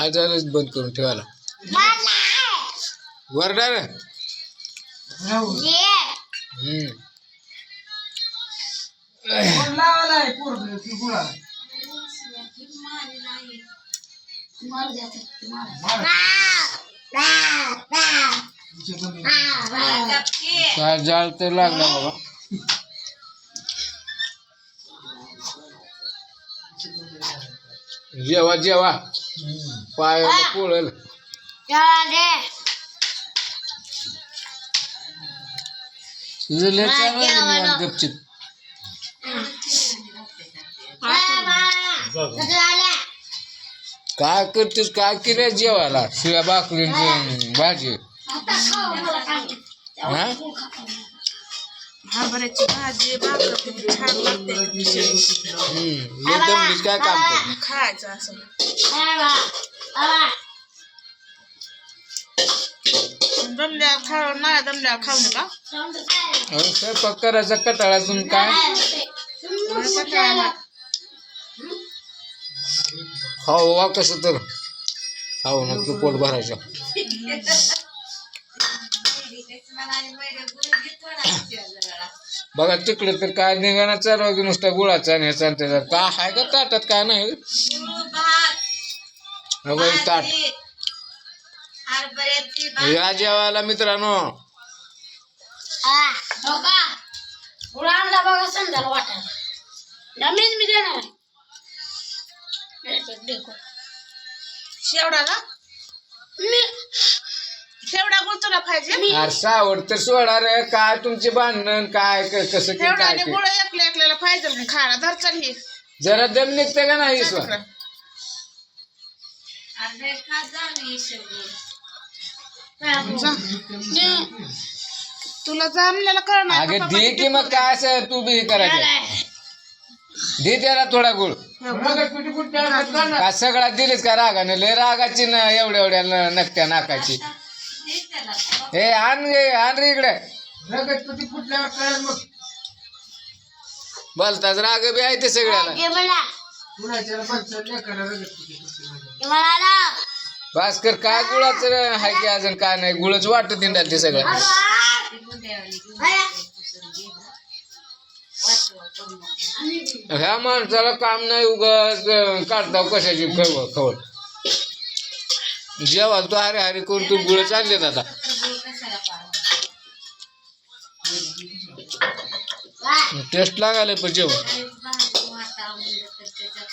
आजारच बंद करून ठेवायला वरडार काय जाळ तर लागला बाबा जेवा जेवा पायाला पोळल तुझं लय चांगलं गपचिप काय करतेस काय केलं जेवायला शिळ्या भाकरींची भाजी हा हरभऱ्याची भाजी भाकर छान लागते दमलीस काय काम कर खायचं असं दमल्या खाऊ नाही दमल्या खाऊ नका स्वयंपाक करायचा कटाळातून काय खाऊ वा कसं तर खाऊ नको पोट भरायचं बघा तिकडे तर काय निघाना चालवा की नुसता गुळाचा आणि ह्याचा त्याचा काय आहे का ताटात काय नाही ताट या जेवायला मित्रांनो बघा समजायला वाटायला मी देणार शेवडा का शेवडा गुळचुला पाहिजे अरे सावड तर सोडा रे काय तुमचे भांडण काय कसं की शेवडा काय आणि ते. गुळ एकल्याला पाहिजे मग खायला धरचाल ही जरा दम निघते का नाही स्वा तुला जमलेलं कळणार अगे दे की मग काय असं तू बी हे करायचं दे त्याला थोडा गुळ का सगळा दिलीस का रागाने लय रागाची ना एवढ्या एवढ्या नकट्या नाकाची हे आण रे इकडे बोलताच राग बी आहे ते सगळ्याला भास्कर काय गुळाचं आहे की अजून काय नाही गुळच वाटत इंडाल ते सगळं ह्या माणसाला काम नाही उगाच काढता कशाची खवळ जेव्हा तू हरे हरे करून तू गुळ चाललेत आता टेस्ट लागायला पण जेवण